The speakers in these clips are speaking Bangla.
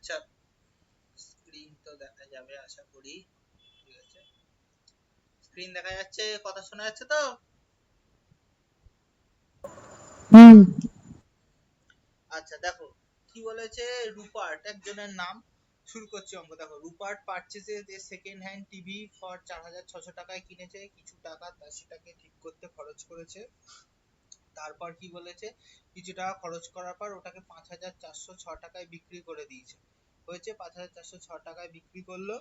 আচ্ছা, স্ক্রিন তো দেখা যাবে আশা করি। ঠিক আছে, স্ক্রিন দেখা যাচ্ছে, কথা শোনা যাচ্ছে তো? হুম। আচ্ছা দেখো, কি বলেছে, রুপার্ট একজনের নাম। শুরু করছি অঙ্ক। দেখো, Rupert purchases a second hand TV for 4,600 টাকায় কিনেছে, কিছু টাকা তার সেটাকে ঠিক করতে খরচ করেছে। তারপর কি বলেছে, কিছু টাকা খরচ করার পর ওটাকে 5,406 টাকায় বিক্রি করে দিয়েছে। হয়েছে 5,406 টাকায় বিক্রি করলো,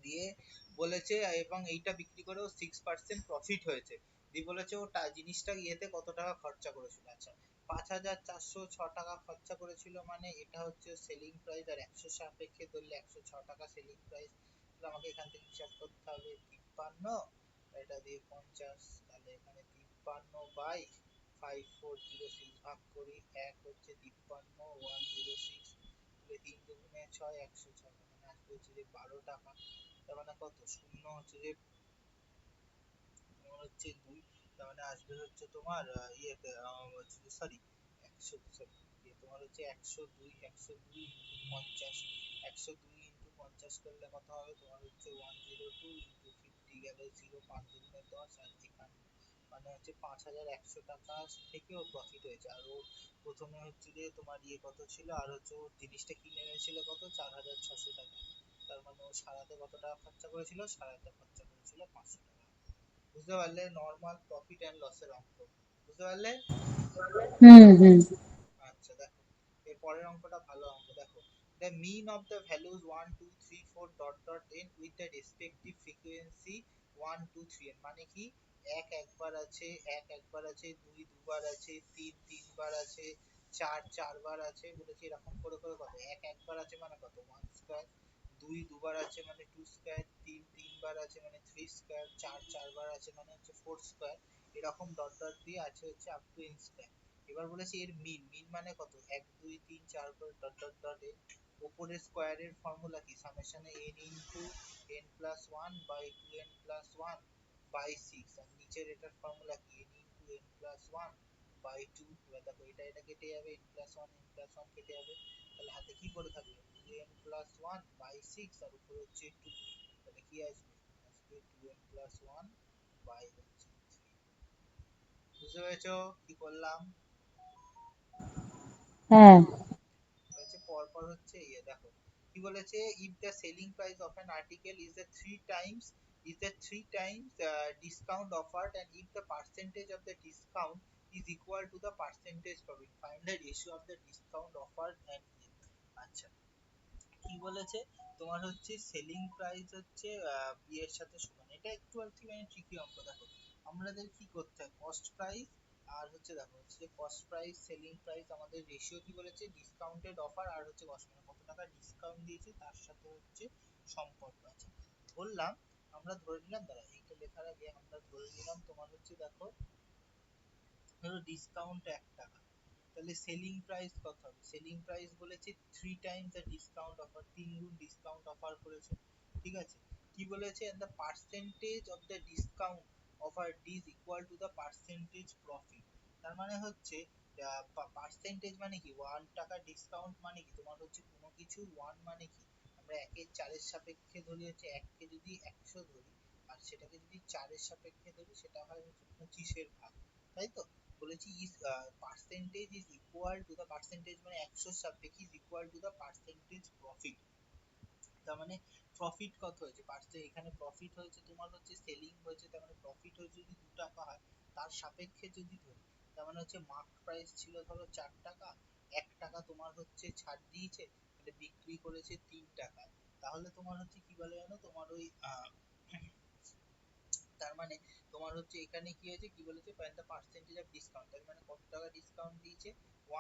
দিয়ে বলেছে এবং এইটা বিক্রি করেও 6% প্রফিট হয়েছে। দিয়ে বলেছে ও জিনিসটা ইয়েতে কত টাকা খরচা করেছিল। আচ্ছা, 5,406 টাকা খরচা করেছিল, মানে এটা হচ্ছে সেলিং প্রাইস, আর 100 সাপেক্ষে ধরলে 106 টাকা সেলিং প্রাইস। তাহলে আমাকে এখান থেকে হিসাব করতে হবে 53, এটা দিয়ে 50, তাহলে এখানে 53 বাই 5406 ভাগ করি, এক হচ্ছে 53 106, তাহলে 3 দুগুণে 6, 106, মানে আসবে হচ্ছে যে 12 টাকা। তার মানে কত, শূন্য হচ্ছে যে তোমার হচ্ছে 2, তার মানে আসবে হচ্ছে তোমার ইয়েতে সরি 100, সরি তোমার হচ্ছে 102, 102 ইন্টু 50, 102 ইন্টু 50 করলে কত হবে তোমার হচ্ছে 102 ইন্টু 50 গেল 0, 5 দুগুণে 10, আর এখানে মানে হচ্ছে 5,100 টাকা থেকেও প্রফিট হয়েছে। আর ও প্রথমে হচ্ছে যে তোমার ইয়ে কত ছিল, আর হচ্ছে ও জিনিসটা কিনে এনেছিল কত, 4,600 টাকা। তার মানে ও সারাতে কত টাকা খরচা করেছিল, সারাতে খরচা করেছিল 500 টাকা। বুঝতে পারলে? নরমাল প্রফিট এন্ড লসের অঙ্ক, বুঝতে পারলে? হুম। হুম। আচ্ছা দেখো, এর পরের অঙ্কটা ভালো অঙ্ক। দেখো, the mean of the values 1 2 3 4 dot dot n with the respective frequency 1 2 3 n, মানে কি, এক একবার আছে, এক একবার আছে, দুই দুবার আছে, তিন তিনবার আছে, চার চারবার আছে, বলেছি এরকম করে করে কত, এক একবার আছে মানে কত 1 স্কয়ার, দুই দুবার আছে মানে 2 স্কয়ার, তিন তিনবার আছে মানে 3 স্কয়ার, চার চারবার আছে মানে হচ্ছে 4 স্কয়ার, এরকম ডট ডট দিয়ে আছে হচ্ছে আপ টু n স্কয়ার। এবার বলেছে এর মিন, মিন মানে কত, 1 2 3 4 করে ডট ডট ডট এ। উপরের স্কয়ারের ফর্মুলা কি, summation n into n plus 1 by 2n plus 1 by 6, আর নিচের এটার ফর্মুলা কি, n into n plus 1 by 2। এবার দেখো এটা এটা কেটে যাবে, n প্লাস 1 n প্লাস 1 কেটে যাবে, তাহলে হাতে কি পড়ে থাকবে, 2n প্লাস 1 বাই 6, আর উপরে হচ্ছে 2, তাহলে কি আসবে, আসবে 2n প্লাস 1 বাই হচ্ছে 3। বুঝতে পেরেছো কি করলাম? হ্যাঁ। হচ্ছে পরপর হচ্ছে ইয়ে। দেখো কি বলেছে, if the selling price of an article is the three times discount offered, and if the percentage of the discount is equal to the percentage profit, find the ratio of the discount offered and yield। আচ্ছা, কি বলেছে, তোমার হচ্ছে সেলিং প্রাইস হচ্ছে বিয়ের সাথে সমান, এটা একটু আর কি মানে ট্রিকি অঙ্ক। দেখো আমাদের কি করতে হয়, কস্ট প্রাইস আর হচ্ছে দেখো হচ্ছে কস্ট প্রাইস সেলিং প্রাইস, আমাদের রেশিও কি বলেছে, ডিসকাউন্টেড অফার আর হচ্ছে কস্ট, মানে কত টাকা ডিসকাউন্ট দিয়েছে তার সাথে হচ্ছে সম্পর্ক আছে। ধরলাম, আমরা ধরে নিলাম, দাঁড়া এইটা লেখার আগে আমরা ধরে নিলাম তোমার হচ্ছে দেখো, ধরো ডিসকাউন্ট 1 টাকা, তাহলে সেলিং প্রাইস কত হবে, সেলিং প্রাইস বলেছে 3 টাইমস দ্য ডিসকাউন্ট অফার, 3 গুণ ডিসকাউন্ট অফার করেছে। ঠিক আছে, কি বলেছে, and the percentage of the discount offer is equal to the percentage profit। তার মানে হচ্ছে পার্সেন্টেজ মানে কি, 1 টাকা ডিসকাউন্ট মানে কি তোমার হচ্ছে কোনো কিছু 1 মানে কি, আমরা 1 এর 4 এর সাপেক্ষে ধরি হচ্ছে 1 কে যদি 100 ধরি, আর সেটাকে যদি 4 এর সাপেক্ষে ধরি সেটা হয় হচ্ছে 25 এর ভাগ, তাই তো? বলেছি is percentage is equal to the percentage মানে 100 সাপেক্ষে is equal to the percentage profit। তার মানে প্রফিট কত হয়েছে, এখানে প্রফিট হয়েছে তোমার হচ্ছে সেলিং হয়েছে, তার মানে প্রফিট হয়েছে যদি 2 টাকা হয়, তার সাপেক্ষে যদি ধরি, তার মানে হচ্ছে মার্ক প্রাইস ছিল ধরো 4 টাকা, 1 টাকা তোমার হচ্ছে ছাড় দিয়েছে, তাহলে বিক্রি করেছে 3 টাকায়, তাহলে তোমার হচ্ছে কি বলে জানো, তোমার ওই তার মানে তোমার হচ্ছে এখানে কি হয়েছে, কি বলেছে, find the percentage of discount, তার মানে কত টাকা ডিসকাউন্ট দিয়েছে,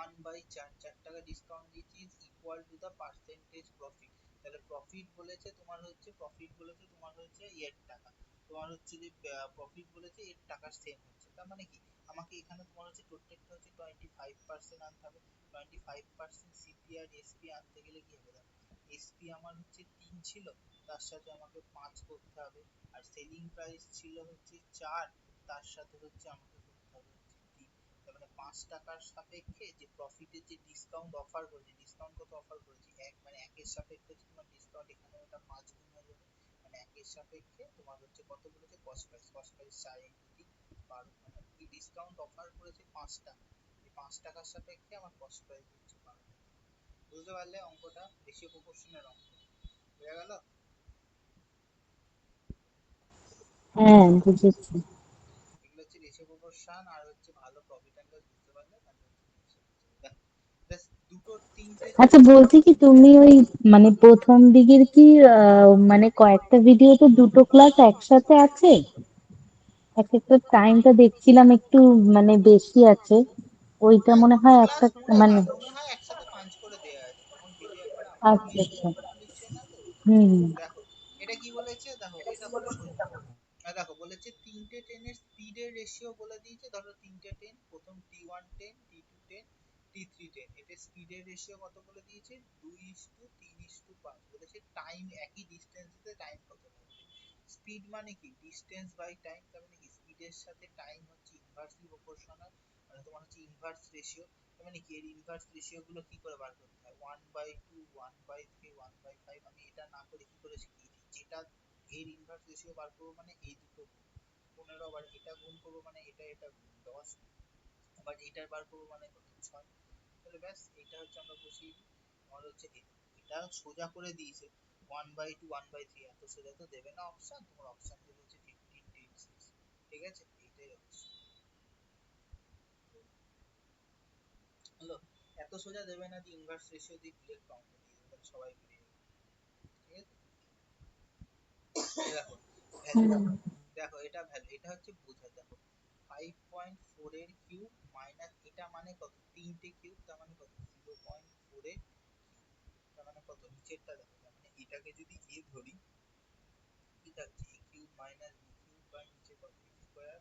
1 বাই 4, 4 টাকা ডিসকাউন্ট দিয়েছে, is equal to the percentage profit. তাহলে প্রফিট বলেছে তোমার হচ্ছে, প্রফিট বলেছে তোমার হচ্ছে 8 টাকা, তোমার হচ্ছে যে প্রফিট বলেছে 8 টাকার সেম হচ্ছে, তার মানে কি, আমাকে এখানে তোমার হচ্ছে টোটালটা হচ্ছে 25% আনতে হবে। 25% সিপি আর এসপি আনতে গেলে কি হবে, দেখো এসপি আমার হচ্ছে 3 ছিল, তার সাথে আমাকে 5 করতে হবে, আর সেলিং প্রাইস ছিল হচ্ছে 4, তার সাথে হচ্ছে আমাকে করতে হবে হচ্ছে 3, তার মানে টাকার সাপেক্ষে যে প্রফিটের যে ডিসকাউন্ট অফার করেছে, ডিসকাউন্ট কত অফার করেছে, এক মানে একের সাপেক্ষে হচ্ছে তোমার ডিসকাউন্ট, এখানে ওটা 5 গুণ হয়ে যাবে, মানে একের সাপেক্ষে তোমার হচ্ছে কত বলেছে, কস্ট প্রাইস 4 × 3 12, মানে কি ডিসকাউন্ট অফার করেছে 5 টাকা, এই 5 টাকার সাপেক্ষে আমার কস্ট প্রাইস হচ্ছে 12 টাকা। বুঝতে পারলে অঙ্কটা? রেশিও প্রপোর্শনের অঙ্ক, বোঝা গেল? হ্যাঁ, বুঝেছি। এগুলো হচ্ছে রেশিও প্রপোর্শন আর হচ্ছে ভালো প্রফিট অ্যান্ড লস বুঝতে পারলে তাহলে হচ্ছে জিনিসটা বুঝতে পারবে। ব্যাস দুটো তিনটে আচ্ছা, জিনিস। বলছি কি তুমি ওই মানে প্রথম দিকের কি মানে কয়েকটা ভিডিওতে দুটো ক্লাস একসাথে আছে? এক একটা টাইমটা দেখছিলাম একটু মানে বেশি আছে, ওইটা হ্যাঁ, মনে দুটো হয় ক্লাস একটা মানে। মনে হয় একসাথে পাঞ্চ করে দেয়া আছে, তখন ভিডিও একবারে আচ্ছা আনলিমিটেড আচ্ছা। দিচ্ছে না তো। হুম দেখো এটা কি বলেছে, দেখো এটা খুব সোজা। দেখো বলেছে তিনটে ট্রেনের স্পিডের রেশিও বলে দিয়েছে, ধরো তিনটে ট্রেন, প্রথম T1 train, T2 train, T3 train, এটা স্পিডের রেশিও কত বলে দিয়েছে, 2:3:5 বলেছে। টাইম একই ডিস্টেন্সে টাইম কত লাগবে। স্পিড মানে কি, ডিস্টেন্স বাই টাইম, তার মানে কি স্পিডের সাথে টাইম হচ্ছে ইনভার্সলি প্রপোর্শনাল, মানে তোমার হচ্ছে ইনভার্স রেশিও। তার মানে কি এর ইনভার্স রেশিও গুলো কি করে বার করতে হয়, 1/2, 1/3, 1/5। আমি এটা না করে কি করে শিখিয়েছি, যেটা এর ইনভার্স রেশিও বার করবো মানে এই দুটো গুণ 15, আবার এটা গুণ করবো মানে এটা গুণ 10, আবার এটার বার করবো মানে কত 6। তাহলে ব্যাস এটা হচ্ছে আমরা বসিয়ে দিই। আমার হচ্ছে এটা সোজা করে দিয়েছে 1/2, 1/3, এত সোজা তো দেবে না অপশন, তোমার অপশন দেবে হচ্ছে 15, 10, 6। ঠিক আছে, এইটাই অপশন হলো। এত সোজা দেবে না যে ইনভার্স রেশিও দিয়ে ডিরেক্ট অঙ্ক দিয়ে দেবে, তাহলে সবাই বেরিয়ে যাবে। ঠিক আছে, দেখো ভ্যালু, হুম দেখো এটা ভ্যালু, এটা হচ্ছে বোঝা। দেখো 5.4 এর কিউব মাইনাস এটা মানে কত, তিনটে কিউব, তার মানে কত 0.4 এর কিউব, তার মানে কত নিচেরটা দেখো, তার মানে এটাকে যদি এ ধরি কি থাকছে, a cube minus b cube by নিচে কত এক্স স্কয়ার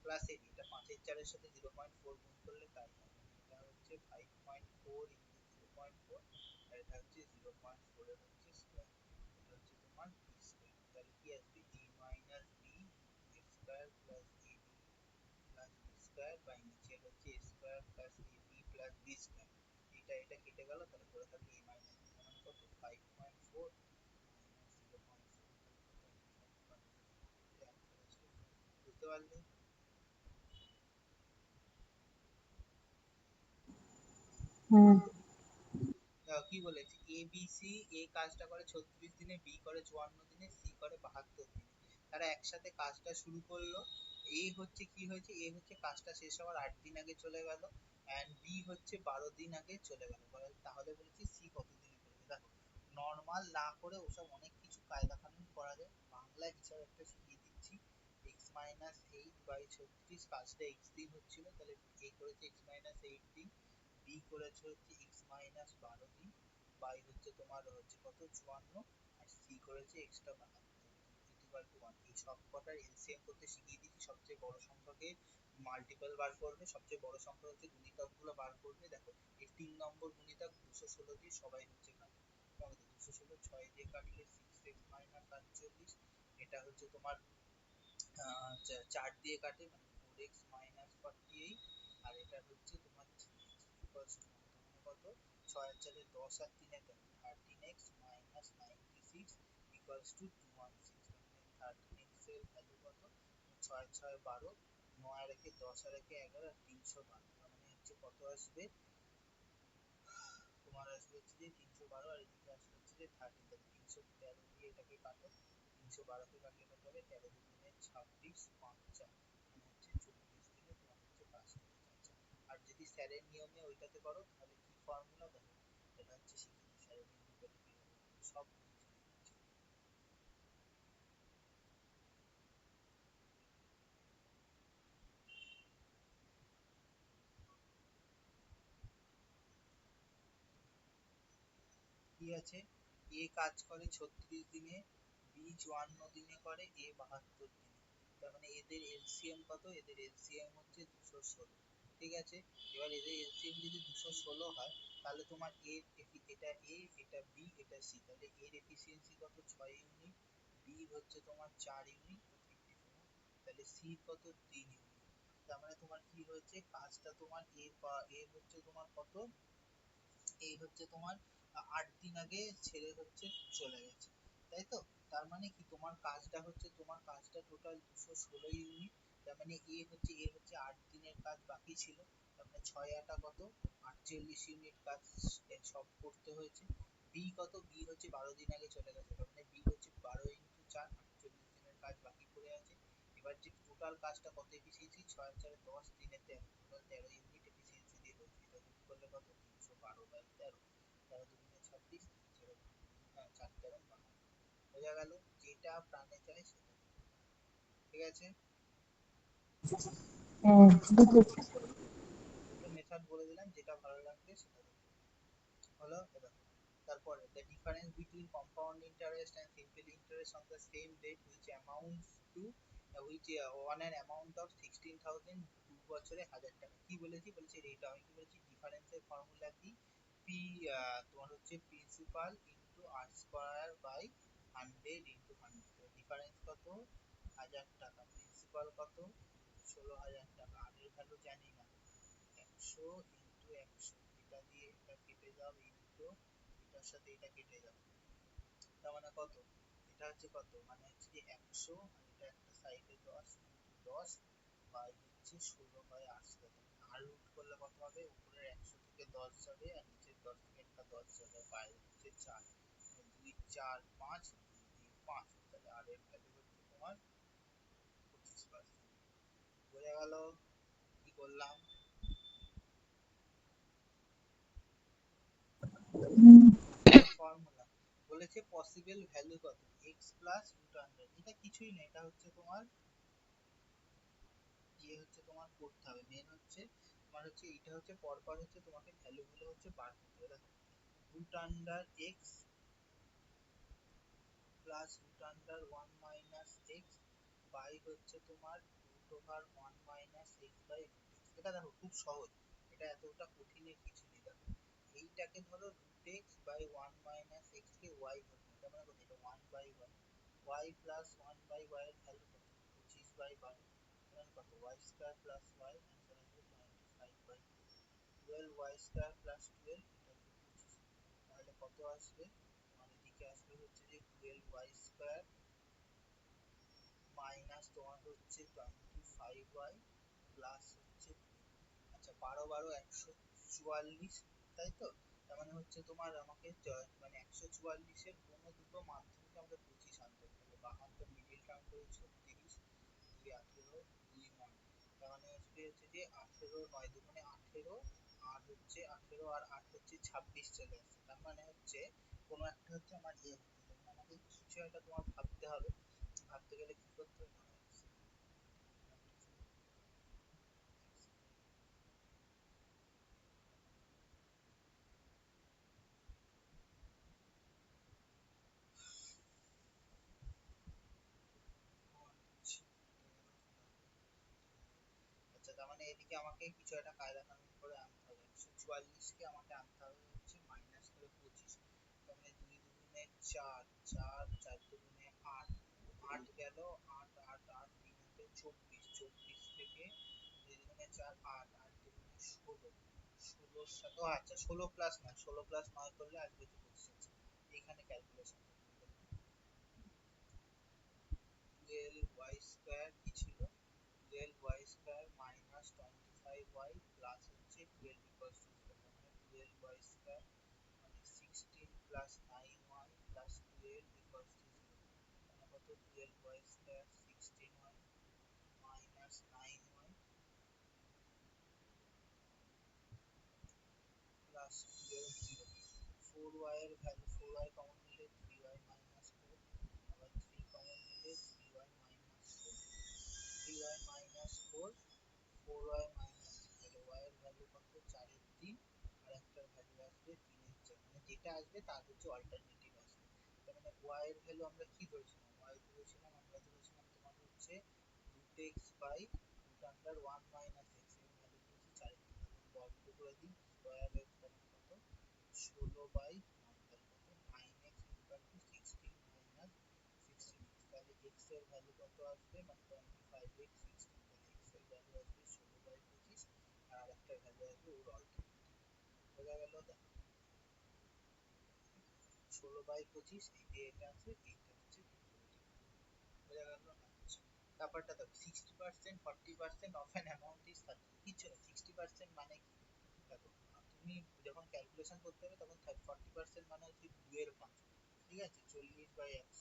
প্লাস এ, এটা 5 এর 4 এর সাথে 0.4 গুণ করলে তাই হয়, মানে এটা হচ্ছে 5.4 ইন্টু 0.4, আর এটা হচ্ছে 0.4 এর হচ্ছে স্কয়ার, এটা হচ্ছে তোমার বি স্কয়ার। তাহলে কি আসবে, a minus b x square plus a b plus b square by নিচে হচ্ছে a square plus a b plus b square. এটা কেটে গেল, তাহলে পড়ে থাকে a মাইনাস বি, মানে কত 5.4 মাইনাস 0.4, তাহলে কত আসবে 5.4, অ্যান্সার আসবে 5। বুঝতে পারলে? হুম কি বলেছে, এ বি সি, এ কাজটা করে 36 দিনে, বি করে 54 দিনে, সি করে 72 দিনে। তারা একসাথে কাজটা শুরু করলো। এ হচ্ছে কি হয়েছে, এ হচ্ছে কাজটা শেষ হওয়ার 8 দিন আগে চলে গেল, এন্ড বি হচ্ছে 12 দিন আগে চলে গেল। তাহলে বলেছি সি কত দিনে করবে। দেখো নর্মাল না করে ওসব অনেক কিছু কায়দা কানুন করা যায়, বাংলা হিসাব একটা শিখিয়ে দিচ্ছি। x-8/36 কাজটা x দিন হচ্ছিল, তাহলে এ করেছে x-8 দিন, বি করেছে হচ্ছে x-12 দিন, বাই হচ্ছে তোমার হচ্ছে কত 54, আর সি করেছে এক্সট্রা 72, ইকুয়াল টু 1। এই সব কটার এলসিএম করতে শিখিয়ে দিচ্ছি, সবচেয়ে বড় সংখ্যাকে মাল্টিপল বার করবে, সবচেয়ে বড় সংখ্যা হচ্ছে গুণিতক গুলো বার করবে। দেখো এই 3 নম্বর গুণিতক 216 দিয়ে সবাই হচ্ছে কাটে, তোমাকে 216 6 দিয়ে কাটলে 6x-48, এটা হচ্ছে তোমার 4 দিয়ে কাটে মানে 4x-48, আর এটা হচ্ছে তোমার 3x ইকুয়ালস টু 1, তার মানে কত 6 আর 4 10 আর 3 13x মাইনাস 96 ইকুয়ালস টু 216, তার মানে 13x এর ভ্যালু কত, 6 6 12, 9 আর একে 10 আর একে 11 আর 312, তার মানে হচ্ছে কত আসবে তোমার, আসবে হচ্ছে যে 312, আর এদিকে আসবে হচ্ছে যে 13, তাহলে 313 দিয়ে এটাকে কাটো, 312 কে কাটলে কত হবে, 13 দুগুণে 26, 5 4, মানে হচ্ছে 24 দিনে তোমার হচ্ছে কাজ হয়ে গেছে। আচ্ছা, আর যদি স্যারের নিয়মে ওইটাতে করো তাহলে কি ফর্মুলা, দেখো এটা হচ্ছে শিখিয়ে দিই, স্যারের নিয়মে করলে কিভাবে করবে সব বুঝিয়ে দিচ্ছি। কি আছে, এ কাজ করে 36 দিনে, বি 54 দিনে করে, এ 72 দিনে, তার মানে এদের এলসিএম কত, এদের এলসিএম হচ্ছে 216। ঠিক আছে, এবার এদের এলসিএম যদি 216 হয়, তাহলে তোমার এ, এটা এ, এটা বি, এটা সি, তাহলে এর এফিসিয়েন্সি কত 6 ইউনিট, বি হচ্ছে তোমার 4 ইউনিট বা 54, তাহলে সি কত 3 ইউনিট। তার মানে তোমার কি হয়েছে, কাজটা তোমার এ হচ্ছে তোমার কত, এই হচ্ছে তোমার 8 দিন আগে ছেড়ে হচ্ছে চলে গেছে, তাই তো? তার মানে কি তোমার কাজটা হচ্ছে, তোমার কাজটা টোটাল 216 ইউনিট। তার মানে এ হচ্ছে 8 দিনের কাজ বাকি ছিল। তার মানে 6 8 কত, 48 ইউনিট কাজ সব করতে হয়েছে। বি কত, বি হচ্ছে 12 দিন আগে চলে গেছে, তার মানে বি হচ্ছে 12 × 4, 48 দিনের কাজ বাকি পড়ে আছে। এবার যে টোটাল কাজটা কত এফিসিয়েন্সি, 6 আর 4 10, 3 এ 13, টোটাল 13 ইউনিট এফিসিয়েন্সি দিয়ে হয়েছে। এটা যোগ করলে কত, 312/13, 13 × 2 = 26, 4 4 12, বোঝা গেল? যেটা প্রাণে চায় সেটা। ঠিক আছে, হ্যাঁ, বুঝেছি। দুটো মেথড বলে দিলাম, যেটা ভালো লাগবে সেটা দেখো। হলো এবার, তারপরে the difference between compound interest and simple interest on the same date which amounts to which on an amount of 16,000, 2 বছরে 1000 টাকা। কি বলেছি, বলেছি রেট, আমি কি বলেছি, ডিফারেন্সের ফর্মুলা কি, পি তোমার হচ্ছে principal into r square by 100 × 100। Difference কত, 1000 টাকা, প্রিন্সিপাল কত, 16,000 টাকা, আর এর ভ্যালু জানি না, 100 × 100, এটা দিয়ে এটা কেটে যাবে ইনটু এটার সাথে এটা কেটে যাবে, তার মানে কত, এটা হচ্ছে কত, মানে হচ্ছে যে 100, আর এটা একটা সাইডে 10 ইনটু 10 বাই হচ্ছে 16/8। আর রুট করলে কত হবে, উপরের 100 থেকে 10 যাবে আর নিচের 10 থেকে একটা 10 যাবে, বাইরে হচ্ছে 4, 2 4 5, 2 দিয়ে 5, তাহলে আর এর ভ্যালু হচ্ছে তোমার 25%। বোঝা গেল কি করলাম? হুম, এটা ফর্মুলা, বলেছে পসিবল ভ্যালু কত, এক্স প্লাস রুট আন্ডার, এটা কিছুই না, এটা হচ্ছে তোমার হচ্ছে তোমার করতে হবে, মেন হচ্ছে তোমার হচ্ছে এটা হচ্ছে পরপর হচ্ছে তোমাকে ভ্যালু গুলো হচ্ছে বার করতে হবে। দেখো, root under x plus root under 1 - x by হচ্ছে তোমার root over 1 - x by root x. এটা দেখো খুব সহজ, এটা এতটা কঠিনের কিছু নেই। দেখো, এইটাকে ধরো রুট এক্স বাই 1 - এক্স কে ওয়াই ধরে নিই, তার মানে কত, এটা 1/ওয়াই, ওয়াই প্লাস 1/ওয়াই এর ভ্যালু কত, 25/12, তার কত, y square plus y, answer আসবে 25/2, 12 ওয়াই স্কয়ার প্লাস 12, এটা আসবে 25, তাহলে কত আসবে, তোমার এদিকে আসবে হচ্ছে যে 12 ওয়াই স্কয়ার মাইনাস তোমার হচ্ছে 25 ওয়াই প্লাস হচ্ছে 12। আচ্ছা, 12 12 144, তাই তো? তার মানে হচ্ছে তোমার আমাকে মানে 144-এর কোনো দুটো মাধ্যমকে আমাকে 25 আনতে হবে, তাহলে 72, মিডিল টার্ম করে 36, 2 18, 2 9, তার মানে হচ্ছে যে 18, 9 দুগুণে 18, আর হচ্ছে 18 আর 8 হচ্ছে 26 চলে আসছে। তার মানে হচ্ছে কোনো একটা হচ্ছে আমার হচ্ছে, তার মানে আমাকে কিছু একটা তোমার ভাবতে হবে। ভাবতে গেলে কি করতে হবে, আচ্ছা, তার মানে এদিকে আমাকে কিছু একটা কায়দা কানুন করে আনতে হবে, 144-কে আমাকে আনতে হবে হচ্ছে মাইনাস করে 25, তার মানে 2 দুগুণে 4, 4 4 দুগুণে 8, 8 গেল, 8 8 8 3 হাতে 24, 24 থেকে 2 দুগুণে 4 8, 8 দুগুণে 16, 16 সাথে আচ্ছা 16 প্লাস 9, 16 প্লাস 9 করলে আসবে হচ্ছে 25। এখানে ক্যালকুলেশন করতে হবে, 12 ওয়াই স্কয়ার কি ছিল, 12 y square minus 25 y plus হচ্ছে 12 ইকুয়ালস টু 0, তার মানে 12 ওয়াই স্কয়ার মানে 16 plus 9 y plus 12 equals to 0, মানে কত, 12 y square 16 y minus 9 y plus 12 0। 4 y এর ভ্যালু, 4 ওয়াই কমন নিলে 3 ওয়াই মাইনাস 4, আবার 3 কমন নিলে 3 y minus 4, 3 y minus 4, 4 y minus 3, তাহলে ওয়াই এর ভ্যালু কত, 4/3, আর একটার ভ্যালু আসবে 3/4, মানে যেটা আসবে তার হচ্ছে অল্টারনেটিভ আসবে। তার মানে ওয়াই এর ভ্যালু আমরা কি ধরেছিলাম, ওয়াই ধরেছিলাম, আমরা ধরেছিলাম তোমার হচ্ছে root x by root under 1 - x, এর ভ্যালু ধরেছি 4/3, তখন বর্গ করে দিই, স্কয়ার এর তাহলে কত, 16/9, তাহলে কত, 9x equal to 16 minus 16x, তাহলে x এর ভ্যালু কত আসবে, মানে 25x 16, তাহলে x এর ভ্যালু আসবে বোঝা গেল? দেখো 16/25 এই যে এটা আছে, এইটা হচ্ছে বোঝা গেল না? ব্যাপারটা দেখো, 60%, 40% অফ অ্যান অ্যামাউন্ট ইজ 30, কিচ্ছু না। 60% মানে কি? দেখো, তুমি যখন ক্যালকুলেশন করতে হবে তখন 40% মানে হচ্ছে 2/5, ঠিক আছে? 40/100,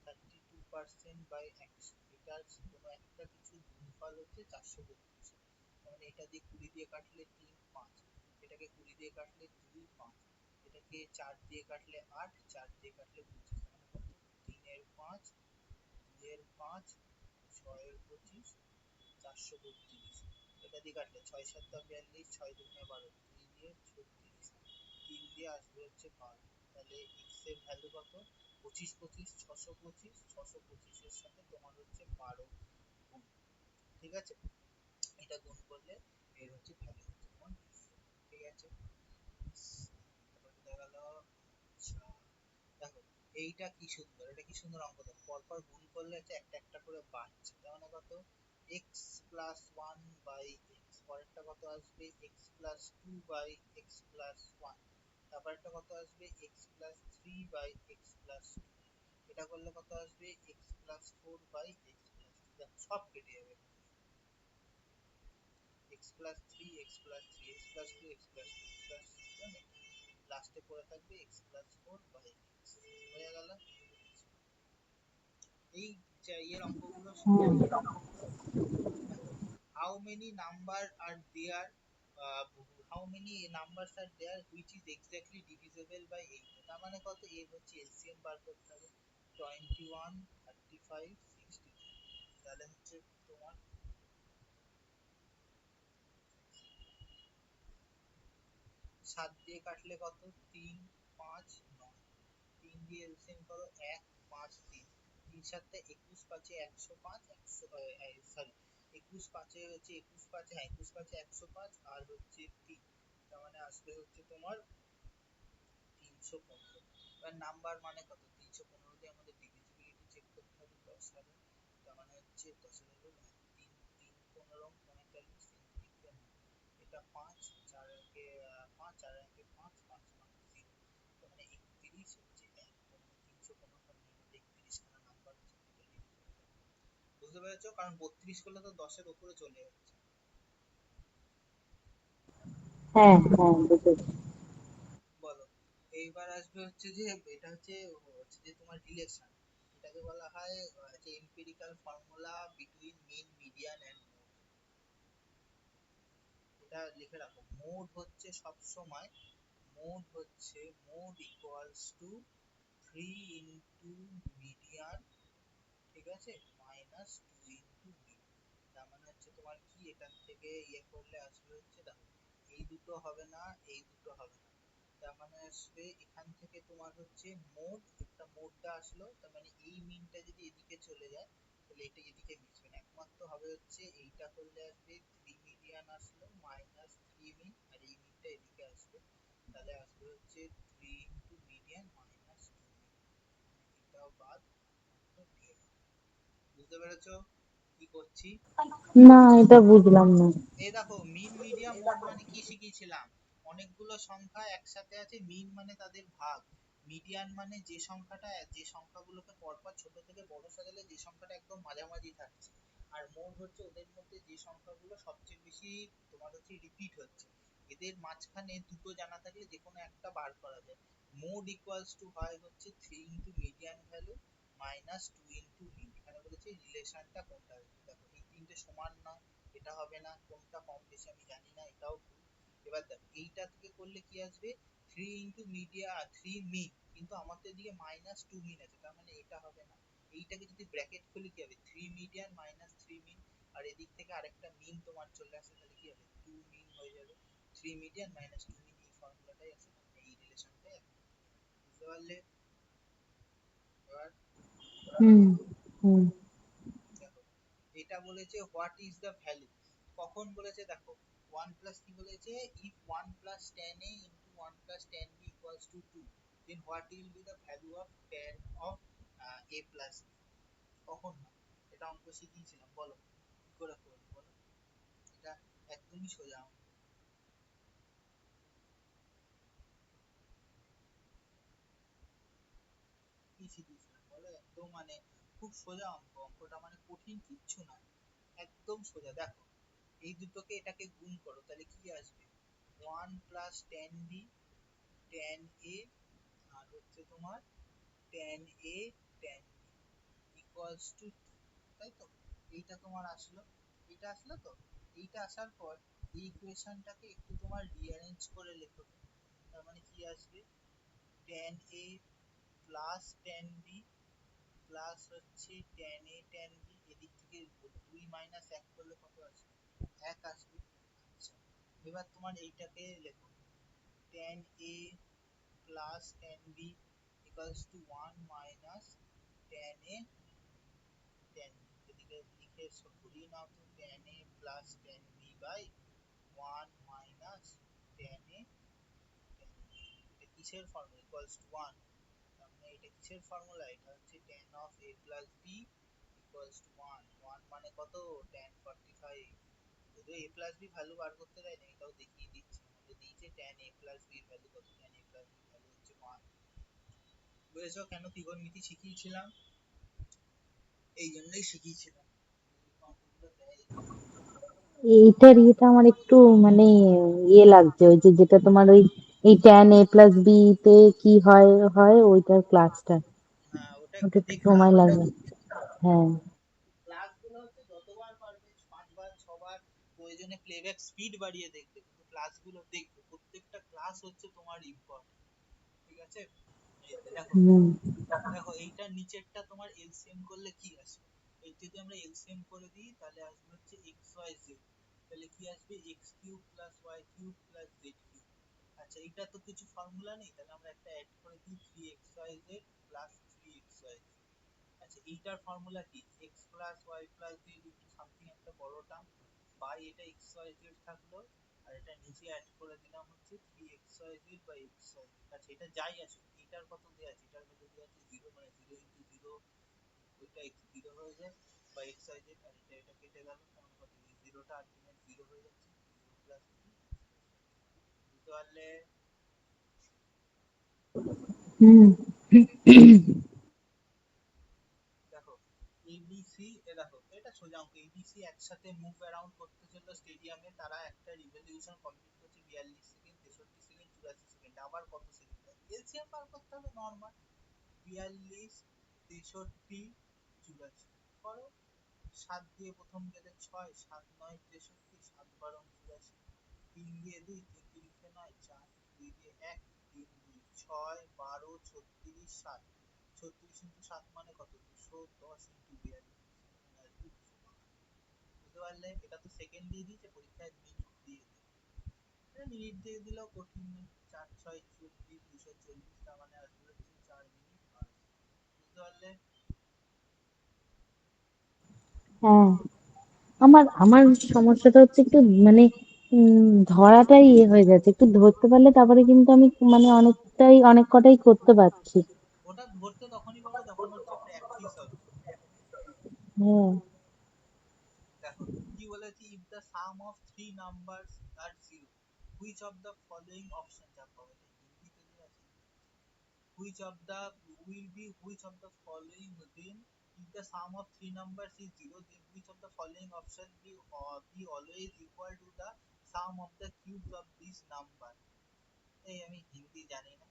32%/100, এটার কোনো একটা কিছু গুণফল হচ্ছে 432। মানে এটা দিয়ে 20 দিয়ে কাটলে 3, 5, এটাকে 20 দিয়ে কাটলে 2, 5, এটাকে 4 দিয়ে কাটলে 8, 4 দিয়ে কাটলে 25, মানে কত? 3/5, 2/5, 6/25, 432। এটা দিয়ে কাটলে 6 7 42, 6 2 12, 2 দিয়ে 36, 3 দিয়ে আসবে হচ্ছে 12। তাহলে এক্স এর ভ্যালু কত? 25 25 625, 625 এর সাথে তোমার হচ্ছে 12 গুণ, ঠিক আছে? এটা গুণ করলে এর হচ্ছে ভ্যালু হচ্ছে তোমার, ঠিক আছে? তারপর দেখা গেল, আচ্ছা দেখো, এইটা কি সুন্দর, এটা কি সুন্দর অঙ্ক। দেখো পরপর গুণ করলে হচ্ছে একটা একটা করে বাড়ছে, তার মানে কত? X plus one by x, পরেরটা কত আসবে? X plus two by x plus one, তারপরেরটা কত আসবে? X plus three by x plus two, এটা করলে কত আসবে? X plus four by x plus two. দেখো সব কেটে যাবে, x plus three, x plus three, x plus two, x plus two, x plus, লাস্টে পড়ে থাকবে x plus four by x. হয়ে গেল? এই এর অঙ্কগুলো হুম। সহজ। how many number are there uh, how many numbers are there which is exactly divisible by 8? তার মানে কত? এর হচ্ছে এলসিএম বার করতে হবে। 21, 35, 62, তাহলে হচ্ছে তোমার 7 দিয়ে কাটলে কত? 3, 5, 9, 3 দিয়ে এলসিএম করো, 1, 5, 3, 3 7 21, 5 105, 100, সরি 21 5 হচ্ছে 21 5, হ্যাঁ 21 5 105, আর হচ্ছে 3, তার মানে আসবে হচ্ছে তোমার 315। এবার নাম্বার মানে কত? 315 দিয়ে আমাদের ডিভিজিবিলিটি চেক করতে হবে, 10,000, তার মানে হচ্ছে 10,000 হলো 3, 3 15, 45, 3 3 এটা 5, 4 একে 5, 4 একে 5, 5 5 0, তার মানে 31 হচ্ছে 1, তার মানে 315, তার মানে আমাদের 31 খানা নাম্বার আছে, এটা ডিভিজিবল। বুঝতে পেরেছো? কারণ 32 করলে তো 10-এর উপরে চলে যাচ্ছে। হ্যাঁ হ্যাঁ, বুঝেছি। বলো, এইবার আসবে হচ্ছে যে এটা হচ্ছে হচ্ছে যে তোমার রিলেশন, এটাকে বলা হয় যে empirical formula between mean median and mode. এটা লিখে রাখো, মোড হচ্ছে সব সময়, মোড হচ্ছে mode equals to 3 into median, ঠিক আছে, মাইনাস 2 ইনটু মিন। তার মানে হচ্ছে তোমার কি, এটার থেকে ইয়ে করলে আসবে হচ্ছে, দেখো এই দুটো হবে না, এই দুটো হবে না, তার মানে আসবে এখান থেকে তোমার হচ্ছে মোড, একটা মোডটা আসলো, তার মানে এই মিনটা যদি এদিকে চলে যায় তাহলে এটা এদিকে মিশবে না, একমাত্র হবে হচ্ছে এইটা করলে আসবে 3 মিডিয়ান আসলো মাইনাস 3 মিন, আর এই মিনটা এদিকে আসবে, তাহলে আসবে হচ্ছে 3 ইনটু মিডিয়ান মাইনাস 2 মিন, এটাও বাদ, মাত্র দিয়ে দাও। বুঝতে পেরেছো কি করছি? না, এটা বুঝলাম না। এই দেখো, মিন মিডিয়ান মোড মানে কি শিখিয়েছিলাম? অনেকগুলো সংখ্যা একসাথে আছে, মিন মানে তাদের ভাগ, মিডিয়ান মানে যে সংখ্যাটা, যে সংখ্যাগুলোকে পরপর ছোট থেকে বড় সাজালে যে সংখ্যাটা একদম মাঝামাঝি থাকছে, আর মোড হচ্ছে ওদের মধ্যে যে সংখ্যাগুলো সবচেয়ে বেশি তোমার হচ্ছে রিপিট হচ্ছে, এদের মাঝখানে দুটো জানা থাকলে যে কোনো একটা বার করা যায়। মোড ইকুয়ালস টু হয় হচ্ছে 3 into median value minus 2 into mean. এখানে বলেছে রিলেশনটা কোনটা হবে, দেখো এই তিনটে সমান নয়, এটা হবে না, কোনটা কম বেশি আমি জানি না, এটাও ভুল। এবার দেখো এইটা থেকে করলে কি আসবে? 3 ইনটু মিডিয়া 3 মিন, কিন্তু আমাদের এদিকে মাইনাস 2 মিন আছে, তার মানে এটা হবে না। এইটাকে যদি ব্র্যাকেট খুলি কি হবে? 3 মিডিয়ান মাইনাস 3 মিন, আর এদিক থেকে আরেকটা মিন তোমার চলে আসে, তাহলে কি হবে? 2 মিন হয়ে যাবে। 3 মিডিয়ান মাইনাস 2 মিন, এই ফর্মুলাটাই আছে, তার মানে এই রিলেশনটাই আছে। বুঝতে পারলে? এবার হুম হুম। দেখো, এটা বলেছে হোয়াট ইজ দ্য ভ্যালু, কখন বলেছে দেখো, 1 প্লাস কি বলেছে, if 1 plus tan a into 1 plus tan b equals to 2, then what will be the value of tan of a plus b, কখন হয়? এটা অঙ্ক শিখিয়েছিলাম, বলো কি করে করবে, বলো? এটা একদমই সোজা অঙ্ক। পিছিয়ে দিয়েছিলাম বলো, একদম মানে খুব সোজা অঙ্ক, অঙ্কটা মানে কঠিন কিচ্ছু না, একদম সোজা। দেখো এই দুটোকে এটাকে গুণ করো, তাহলে কি আসবে? 1 + tan b tan a আর হচ্ছে তোমার tan a tan b equals to, তাই তো? এইটা তোমার আসলো, এইটা আসলো তো। এইটা আসার পর এই ইকুয়েশনটাকে একটু তোমার রিঅ্যারেঞ্জ করে লেখো তো। তার মানে কি আসবে? tan a plus tan b plus হচ্ছে tan a tan b, এদিক থেকে 2 - 1 করলে কত আসবে? 1 আসবে। আচ্ছা, এবার তোমার এইটাকে লেখো, tan a plus tan b equals to 1 - tan a tan b। এদিকে লিখে ঘুরিয়ে নাও তো, tan a plus tan b by 1 - tan a tan b। এটা কিসের ফর্মুলা? Equals to 1। তার মানে এটা কিসের ফর্মুলা? এটা হচ্ছে tan of a plus b equals to 1। 1 মানে কত? tan 45। যদিও a plus b ভ্যালু বার করতে দেয় না, এটাও দেখিয়ে দিচ্ছি। আমাদের দিয়েছে tan a plus b এর ভ্যালু কত? tan a plus b এর ভ্যালু হচ্ছে 1। বুঝেছো কেন ত্রিকোণমিতি শিখিয়েছিলাম? এই জন্যই শিখিয়েছিলাম। অঙ্কগুলো দেয় এই জন্য। এইটার ইয়েটা আমার একটু মানে ইয়ে লাগছে, ওই যে যেটা তোমার ওই এই ট্যান এ প্লাস বি তে কি হয় হয় ওইটার ক্লাসটা, হ্যাঁ, ওটা ওটা একটু একটু দেখে সময় নাও। লাগবে। হ্যাঁ। ক্লাসগুলো হচ্ছে যতবার পারবে 5 বার 6 বার, প্রয়োজনে প্লেব্যাক স্পিড বাড়িয়ে দেখবে, কিন্তু ক্লাসগুলো দেখবে, প্রত্যেকটা ক্লাস হচ্ছে তোমার ইম্পর্টেন্ট। ঠিক আছে? এই যে দেখো, হুম। দেখো এইটার নিচেরটা তোমার এলসিএম করলে কি আসবে? এই যদি আমরা এলসিএম করে দিই তাহলে আসবে হচ্ছে এক্স ওয়াই জেড। তাহলে কি আসবে? X cube plus y cube plus z cube. আচ্ছা, এটা তো কিছু ফর্মুলা নেই, তাহলে আমরা একটা অ্যাড করে দিই, 3xyz প্লাস 3xyz। আচ্ছা, এইটার ফর্মুলা কি? x plus y plus z into something একটা বড় টার্ম বাই এটা এক্স ওয়াই জেড থাকলো, আর এটা নিচে অ্যাড করে দিলাম হচ্ছে 3xyz বাই xyz। আচ্ছা, এটা যাই আসুক, এটার কত দেয়া আছে? এটার ভ্যালু দেয়া আছে 0, মানে 0 ইনটু 0, ওইটা x 0 হয়ে যায় বা xyz, আর এটা কেটে গেল, তার মানে কত? এই 0টা আলটিমেট 0 হয়ে যাচ্ছে, 0 প্লাস 3। বুঝতে পারলে? হুম। দেখো এবিসি, এ দেখো এটা সোজা অঙ্ক। এবিসি একসাথে মুভ অ্যারাউন্ড করতে চললো স্টেডিয়ামে, তারা একটা রিভলিউশন কমপ্লিট করছে 42 সেকেন্ড, 63 সেকেন্ড, 84 সেকেন্ড। আবার কত সেকেন্ড লাগে? এলসিএম বার করতে হবে নরমাল। 42, 63, 84 করো। 7 দিয়ে প্রথম গেলে 6, 7 9 63, 7 12 84, 3 দিয়ে 2, 3 3 9, 4 2 দিয়ে 1, 3 2 6 12 36 7। 36 ইন্টু 7 মানে কত? 210 ইন্টু 42 মানে আসবে 212। বুঝতে পারলে? এটা তো সেকেন্ড দিয়ে দিয়েছে, পরীক্ষায় মিনিট দিয়ে দেবে। এটা মিনিট দিয়ে দিলেও কঠিন নেই। 4 6 34, 240, তার মানে আসবে হচ্ছে 4 মিনিট 12। বুঝতে পারলে? হ্যাঁ, আমার আমার সমস্যাটা হচ্ছে একটু মানে ধরাটাই ইয়ে হয়ে যাচ্ছে, একটু ধরতে পারলে তারপরে কিন্তু আমি মানে অনেকটাই অনেক কটাই করতে পারছি। ওটা ধরতে তখনই পারবে যখন হচ্ছে প্র্যাকটিস হবে। হ্যাঁ। দেখো কি বলেছি, if the sum of three numbers are zero, which of the following option, যা পাবে হিন্দিতে দেওয়া আছে, which of the will be, which of the following, then if the sum of three numbers is zero, then which of the following option be always equal to the sum of the cubes of this number। এই আমি হিন্দি জানি না।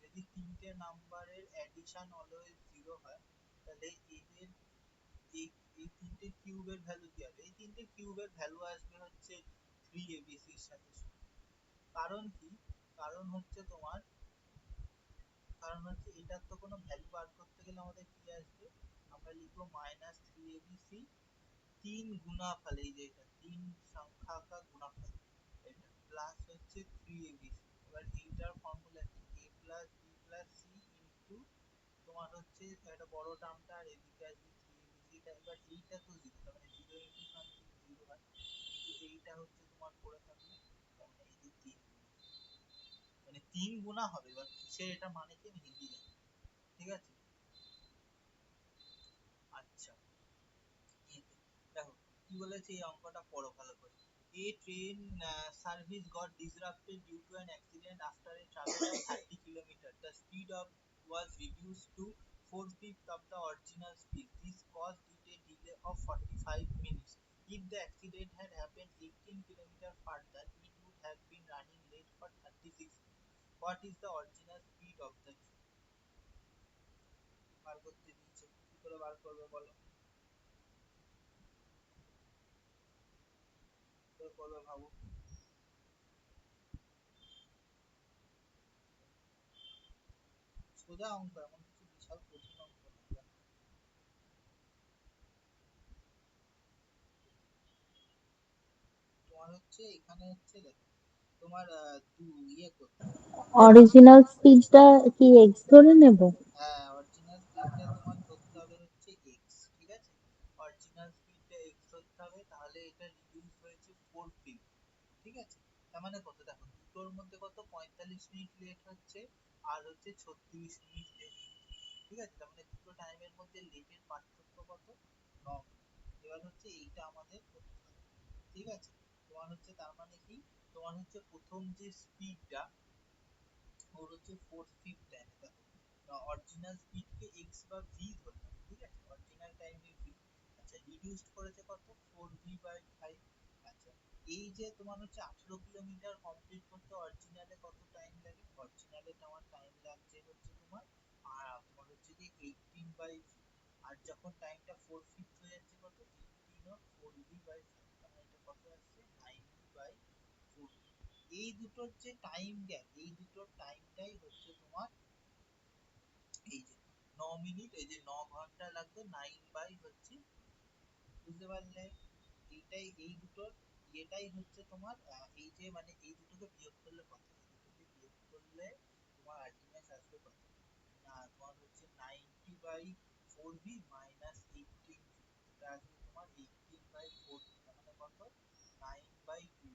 যদি তিনটে নাম্বারের অ্যাডিশন অলওয়েজ জিরো হয়, তাহলে এদের এই এই তিনটে কিউবের ভ্যালু কি হবে? এই তিনটে কিউবের ভ্যালু আসবে হচ্ছে 3abc এর সাথে সমান। কারণ কি? কারণ হচ্ছে তোমার, কারণ হচ্ছে এটার তো কোনো ভ্যালু বার করতে গেলে আমাদের কি আসবে? আমরা লিখবো -3abc 3 গুণাফল, এই যে এটা 3 সংখ্যা কা গুণাফল, এটা প্লাস হচ্ছে 3abc। এবার এইটার ফর্মুলা কি? a plus b plus c into তোমার হচ্ছে একটা বড় টার্মটা, আর এদিকে আসবে 3abc টা। এবার এইটা তো জিরো, তার মানে 0 ইনটু সামথিং 0 হয়, কিন্তু এইটা হচ্ছে তোমার পড়ে থাকলো, তার মানে এই যে 3 গুণা, মানে 3 গুণা হবে। এবার কিসের এটা মানে কি আমি হিন্দি জানি না। ঠিক আছে? আচ্ছা, দেখো কি বলেছে, এই অঙ্কটা পড়ো ভালো করে। A train service got disrupted due to an accident after a travel of 30 kilometers. The speed of was reduced to 4/5 of the original speed. This caused it a delay of 45 minutes. If the accident had happened 18 kilometers further, it would have been running late for 36 minutes. What is the original speed of the train? বার করতে দিয়েছে, কি করে বার করবে বলো, কি করে করবে ভাবো। সোজা অঙ্ক, এমন কিছু বিশাল কঠিন অঙ্ক না, দেখো। তোমার হচ্ছে এখানে হচ্ছে দেখো, তোমার ইয়ে করতে হবে। অরিজিনাল স্পিডটা কি এক্স ধরে নেব? হ্যাঁ, অরিজিনাল স্পিডটা তোমার ধরতে হবে হচ্ছে এক্স, ঠিক আছে। অরিজিনাল স্পিডটা এক্স ধরতে হবে, তাহলে এটা রিডিউস হয়েছে 4/5, ঠিক আছে। তার মানে কত দেখো, দুটোর মধ্যে কত 45 মিনিট লেট হচ্ছে, আর হচ্ছে 36 মিনিট লেট, ঠিক আছে। তার মানে দুটো টাইমের মধ্যে লেটের পার্থক্য কত, 9 মিনিট। এবার হচ্ছে এইটা আমাদের করতে হবে, ঠিক আছে। তোমার হচ্ছে তার মানে কি, তোমার হচ্ছে প্রথম যে স্পিডটা ওর হচ্ছে 4/5 টাইম, দেখো অরিজিনাল স্পিডকে এক্স বা ভি ধরলাম, ঠিক আছে, অরিজিনাল টাইমে ভি। আচ্ছা, রিডিউসড করেছে কত, 4/5। আচ্ছা, এই যে তোমার হচ্ছে 18 কিলোমিটার কমপ্লিট করতে অরিজিনালে কত টাইম লাগে, অরিজিনালে তোমার টাইম লাগছে হচ্ছে তোমার, আর তোমার হচ্ছে যে 18/5। আর যখন টাইমটা 4/5 হয়ে যাচ্ছে কত, 18 অফ 4/5, মানে এটা কত আসছে 90/4। এই দুটোর যে টাইম গ্যাপ, এই দুটোর টাইমটাই হচ্ছে তোমার এই যে 9 মিনিট, এই যে 9 ঘন্টা লাগবে, 9 বাই হচ্ছে, বুঝতে পারলে, এইটাই এই দুটোর এটাই হচ্ছে তোমার এই যে মানে এই দুটোকে বিয়োগ করলে কত, এই দুটোকে বিয়োগ করলে তোমার আলটিমেট আসবে কত, তোমার হচ্ছে 90/4v মাইনাস 18v, এটা আসবে তোমার 18/4v, তার মানে কত 9/2।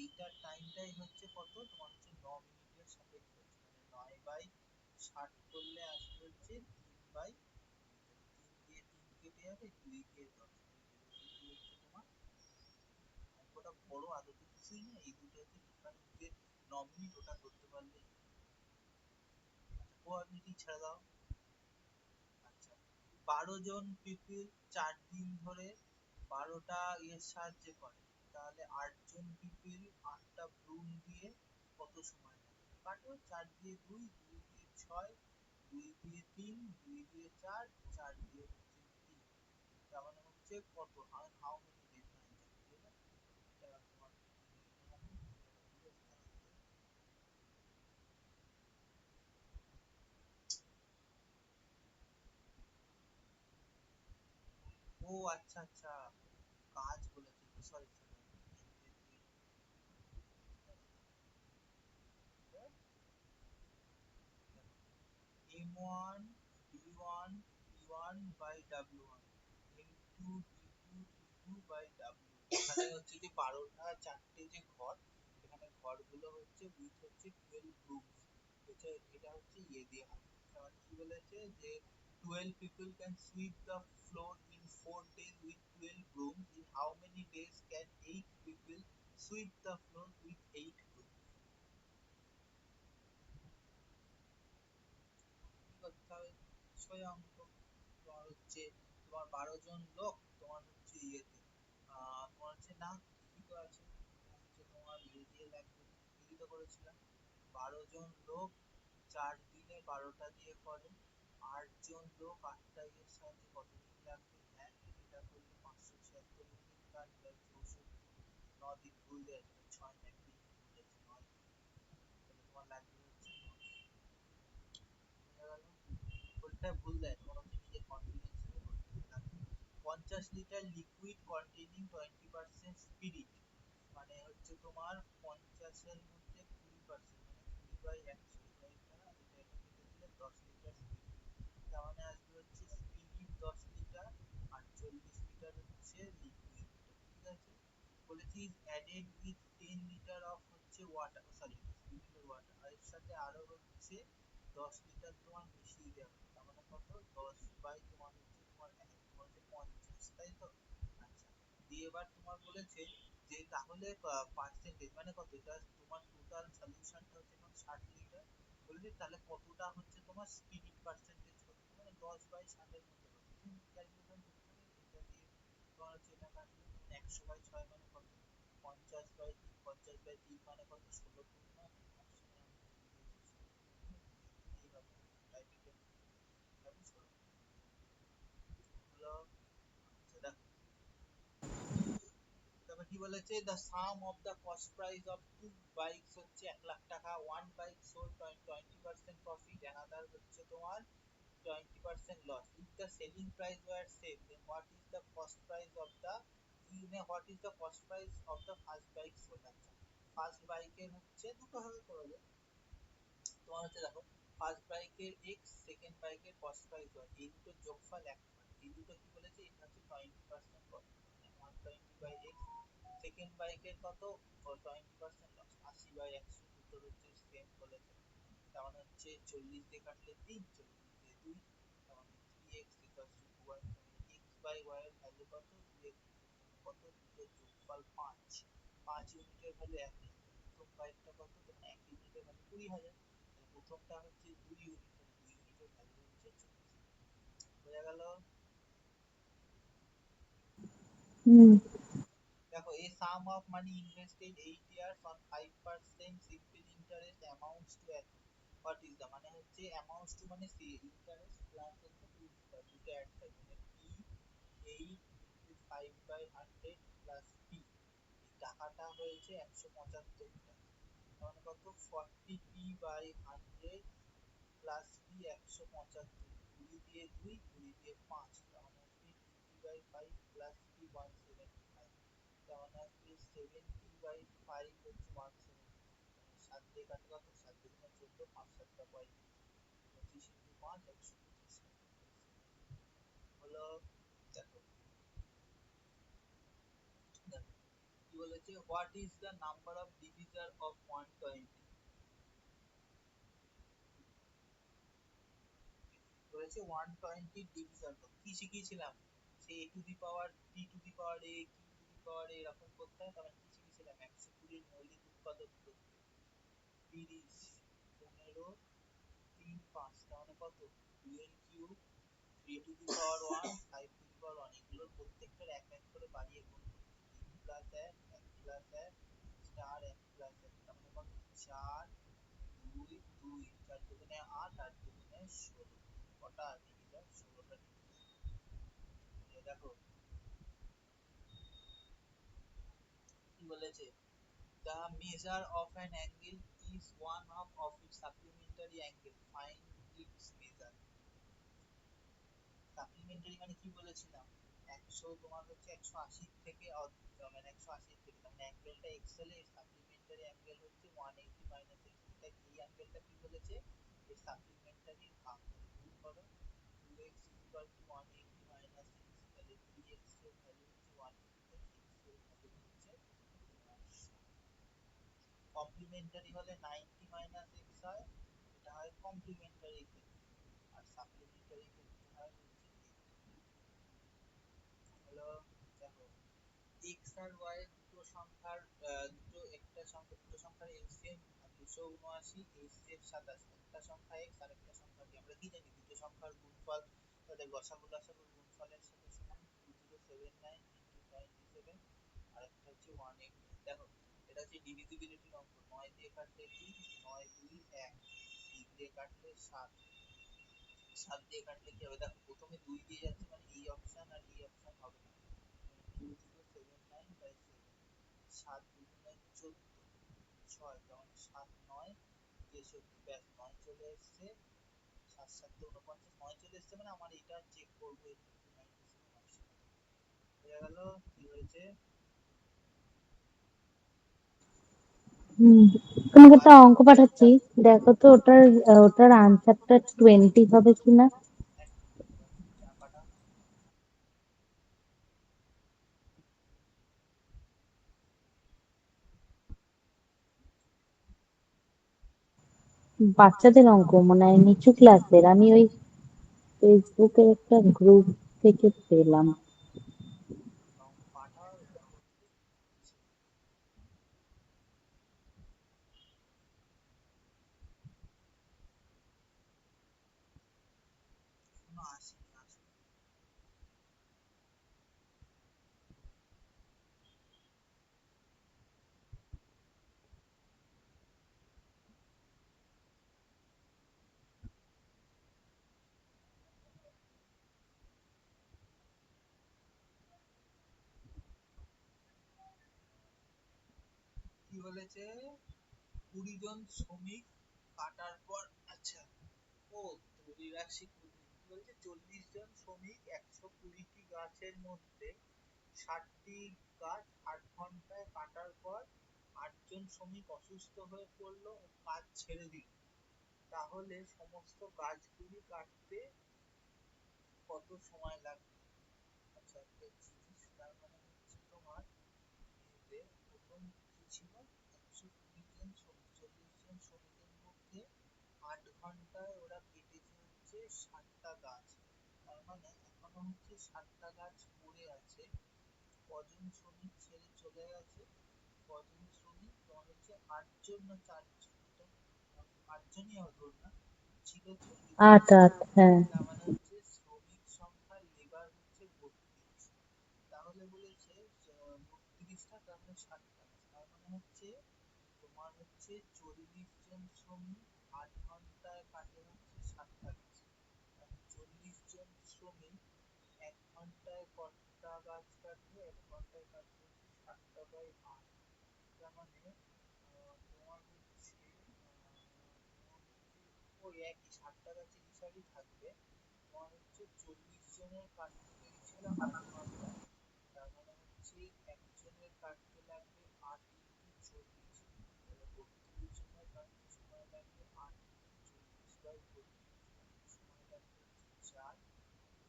এইটার টাইমটাই হচ্ছে কত তোমার হচ্ছে 9 মিনিটের সাপেক্ষে হচ্ছে, মানে 9/60 করলে আসবে হচ্ছে 3/2, 3 দিয়ে 3 কেটে যাবে, 2 দিয়ে 10, এই হচ্ছে তোমার অঙ্কটা বড় আদতে কিছুই না, এই দুটো হচ্ছে ডিফারেন্স, যে 9 মিনিট ওটা ধরতে পারলেই। আচ্ছা, প্রবাবিলিটি ছেড়ে দাও। আচ্ছা, 12 জন পিপল 4 দিন ধরে 12টা এর সাহায্যে করে, তাহলে 8 জন পিপল 8টা ব্রুম দিয়ে কত সময় লাগে, কাটো, 4 দিয়ে 2, 2 দিয়ে 6, 2 দিয়ে 3, 2 দিয়ে 4, 4 দিয়ে হচ্ছে 3, তার মানে হচ্ছে কত, হাউ মেনি ডেজ, না এটা ভুলে গেল, এটা তোমার ও আচ্ছা আচ্ছা, কাজ বলেছে, sorry sorry, M1 D1 P1 by W1, M2 D2 P2 by W। এখানে হচ্ছে যে 12টা চারটে যে ঘর, এখানে ঘরগুলো হচ্ছে উইথ হচ্ছে 12 রুমস, এটা হচ্ছে ইয়ে দিয়ে হবে। তার কি বলেছে যে 12 people can sweep the floor in 4 days with 12 brooms. In how many days can 8 people sweep the floor with 8 brooms? কি করতে হবে, সোজা অঙ্ক। তোমার হচ্ছে তোমার 12 জন লোক তোমার হচ্ছে ইয়েতে তোমার হচ্ছে না, লিখিত আছে, হচ্ছে তোমার ইয়ে দিয়ে লাগবে, লিখিত করেছিলাম। 12 জন লোক 4 দিনে 12টা দিয়ে করে, 8 জন লোক 8টা ইয়ের সাহায্যে কতদিন লাগবে, এটা করলে 576 মিনিট, কাজ প্রায় 64, 9 দিন, ভুল যাচ্ছে 6 না, 3 ভুল যাচ্ছে 9 দিন, তাহলে তোমার লাগবে হচ্ছে 9 দিন। বোঝা গেল, পরীক্ষায় ভুল দেয়, তোমার হচ্ছে নিজের কনফিডেন্স থেকে করতে হবে। 50 লিটার লিকুইড কন্টেইনিং 20% স্পিরিট, মানে হচ্ছে তোমার 50-এর মধ্যে 20%, মানে 20/100, এটা কেটে দিলে 10 লিটার স্পিরিট, তার মানে আসবে হচ্ছে স্পিরিট 10 লিটার, আর 40 লিটার হচ্ছে লিকুইড, ঠিক আছে। বলেছি অ্যাডেড উইথ 10 লিটার অফ হচ্ছে ওয়াটার, সরি স্পিরিটের ওয়াটার, আর এর সাথে আরো হচ্ছে 10 লিটার তোমার মিশিয়ে দেওয়া হবে, তার মানে কত 10 বাই তোমার হচ্ছে তোমার তোমার হচ্ছে 50, তাই তো। আচ্ছা, দিয়ে এবার তোমার বলেছে যে তাহলে পার্সেন্টেজ মানে কত, এটা তোমার টোটাল সলিউশনটা হচ্ছে এখন 60 লিটার, বলছি তাহলে কতটা হচ্ছে তোমার স্পিরিট পার্সেন্টেজ কত, মানে 10/60 মধ্যে কত ক্যালকুলেশন করতে হবে এটা দিয়ে। তোমার হচ্ছে এটা কাটলে 100/6 মানে কত, 50/3, 50/3 মানে কত, 16 গুণ 9, এইভাবে টাইপিং এর হলো। দেখো তারপর কি বলেছে, the sum of the cost price of two bikes হচ্ছে 1 লাখ টাকা, one bike sold 20% profit, another হচ্ছে তোমার 20% loss. If the selling price were same, then what is the cost price of the, what is the cost price of the first bike sold? আচ্ছা, ফার্স্ট বাইকের হচ্ছে দুটো ভাবে করা যায়। তোমার হচ্ছে দেখো, ফার্স্ট বাইকের এক্স, সেকেন্ড বাইকের কস্ট প্রাইস ওয়াই, এই দুটো যোগফল এক হয়। এই দুটো কি বলেছে, এটা হচ্ছে 20% প্রফিট, মানে 120/x। সেকেন্ড বাইকের কত, 20% লস, 80/100, দুটোর হচ্ছে সেম বলেছে। তার মানে হচ্ছে 40 দিয়ে কাটলে 3, 40 দিয়ে 2, তার মানে 3x equal to 2y। X by y এর ভ্যালু কত, 2x, কত, দুটোর যোগফল 5, 5 ইউনিটের ভ্যালু 1 লাখ। প্রথম বাইকটা কত, তখন 1 ইউনিটের ভ্যালু 20,000, প্রথমটা হচ্ছে 2 ইউনিট, 2 ইউনিটের ভ্যালু হচ্ছে 40। বোঝা গেল? হুম। দেখো, a sum of money invested 8 years on 5% simple interest amounts to at, what is the, মানে হচ্ছে amounts to মানে interest প্লাস হচ্ছে প্রিন্সিপাল দুটো অ্যাড থাকে, মানে p 8 into 5/100 প্লাস p, এই টাকাটা হয়েছে 175 টাকা। তাহলে কত, 40p বাই 100 প্লাস p 175, 20 দিয়ে 2, 20 দিয়ে 5, তাহলে আসবে 20/5 প্লাস p 175, তাহলে আসবে 70/5 হচ্ছে 170, 7 দিয়ে কাটে কত, 7 দুগুণে 14, 5 7টা 35, 25 ইন্টু 5 125 হলো। দেখো, দেখো কি বলেছে, what is the number of divisor of 120, বলেছে 120 ডিভিশন কি শিখিয়েছিলাম, সে a to the power t to the power a, q to the power a এরকম করতে হয়। তাহলে কি শিখেছিলাম, 120 মৌলিক উৎপাদক করতে, 30, 15, 3, 5, তাহলে কত, 2 এর কিউব, 3 to the power 1, 5 to the power 1, এগুলোর প্রত্যেকটার এক এক করে বাড়িয়ে গুণ করতে, 3 প্লাস 1, 1 প্লাস 1, 4, 1 প্লাস 1, তাহলে কত, 4, 2, 2, 4 দুগুণে 8, 8 দুগুণে 16, কটা ডিভিজার, 16টা ডিভিজার। দেখো কি বলেছে, the measure of an angle is one half of its supplementary angle, find its measure। Supplementary মানে কি বলেছিলাম, 100 তোমার হচ্ছে 180 থেকে মানে 180 থেকে, তার মানে অ্যাঙ্গেলটা এক্সেল এর সাপ্লিমেন্টারি অ্যাঙ্গেল হচ্ছে 180 মাইনাস এক্স, এটা এই অ্যাঙ্গেলটা কি বলেছে, এর সাপ্লিমেন্টারি ভাগ, তাহলে গুণ করো, 2x equal to 180 minus x, তাহলে 3x এর ভ্যালু হচ্ছে 180, তাহলে x এর ভ্যালু হচ্ছে কমপ্লিমেন্টারি হলে 90 মাইনাস এক্স হয়, এটা হয় কমপ্লিমেন্টারি ক্ষেত্রে, আর সাপ্লিমেন্টারি ক্ষেত্রে হয় হচ্ছে হলো। দেখো, x আর y এর দুটো সংখ্যার একটা সংখ্যা, দুটো সংখ্যার এলসিএম 279, এইচসিএফ 27, একটা সংখ্যা x আর একটা সংখ্যা y, আমরা কি জানি, দুটো সংখ্যার গুণফল তাদের লসাগু লসাগুর গুণফলের সাথে সমান, 2079 ইনটু 27, আর একটা হচ্ছে 180। দেখো, এটা হচ্ছে ডিভিজিবিলিটির অঙ্ক, 9 দিয়ে কাটলে 3, 9 2 1, 3 দিয়ে কাটলে 7, 7 দিয়ে কাটলে কি হবে, দেখো প্রথমে 2 দিয়ে যাচ্ছে মানে এই অপশন আর এই অপশন হবে না, 2079/7, 7 দুগুণে 14, 6, তাহলে 7 9 63, ব্যাস 9 চলে এসছে, 7 7 49, 9 চলে এসছে, মানে আমার এটা চেক করবো এখানে 297 আসছে, বোঝা গেল কি হয়েছে। হুম। তোমাকে একটা বাকি অঙ্ক পাঠাচ্ছি, দেখো তো ওটার আনসারটা 20 হবে কিনা। এক মিনিট চা পাঠা। বাচ্চাদের অঙ্ক মনে হয়, নিচু ক্লাসের, আমি ওই ফেসবুকের একটা গ্রুপ থেকে পেলাম। পাঠা এখনো কি বলেছে, 20 জন শ্রমিক কাটার পর, আচ্ছা, ও ধরে রাখছি, কি বলছে, 40 জন শ্রমিক 120টি গাছের মধ্যে 60টি গাছ 8 ঘন্টায় কাটার পর 8 জন শ্রমিক অসুস্থ হয়ে পড়লো ও কাজ ছেড়ে দিল, তাহলে সমস্ত গাছগুলি কাটতে কত সময় লাগবে? আচ্ছা, একটা জিনিস, তার মানে হচ্ছে তোমার যে প্রথম কি ছিল, 120 জন শ্রমিক, 40 জন শ্রমিকের মধ্যে 8 ঘন্টায় ওরা কেটেছে হচ্ছে 60টা গাছ, তার মানে এখনো হচ্ছে 60টা গাছ পড়ে আছে। কজন শ্রমিক ছেড়ে চলে গেছে, কজন শ্রমিক, তোমার হচ্ছে 8 জন না 4 জন, এটা 8 জনই হবে ওর না, ছিল 40 জন, আট আট, হ্যাঁ। তার মানে হচ্ছে শ্রমিক সংখ্যা, লেবার হচ্ছে 32, তাহলে বলেছে 32টা, তার মানে 60টা, তার মানে হচ্ছে তোমার হচ্ছে 40 জন শ্রমিক 8 ঘন্টায় কাটে হচ্ছে 60টা গাছ, 40 জন শ্রমিক 1 ঘন্টায় কতটা গাছ কাটবে, 1 ঘন্টায় কাটবে হচ্ছে 60টা/8, তার মানে তোমার হচ্ছে ওই একই 60টা গাছের হিসাবই থাকবে, তোমার হচ্ছে 40 জনের কাটতে লেগেছিল 8 ঘন্টা, তার মানে হচ্ছে একজনের কাটতে লাগবে 8 × 40, তাহলে 32 জনের কাটতে সময় লাগবে 8 × 40/32, সময় লাগবে হচ্ছে 4,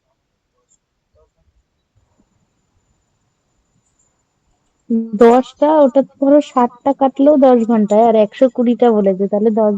তার মানে 10 ঘন্টা। দশটা, ওটা তো ধরো 60টা কাটলেও 10 ঘন্টায়, আর 120টা বলেছে, তাহলে 10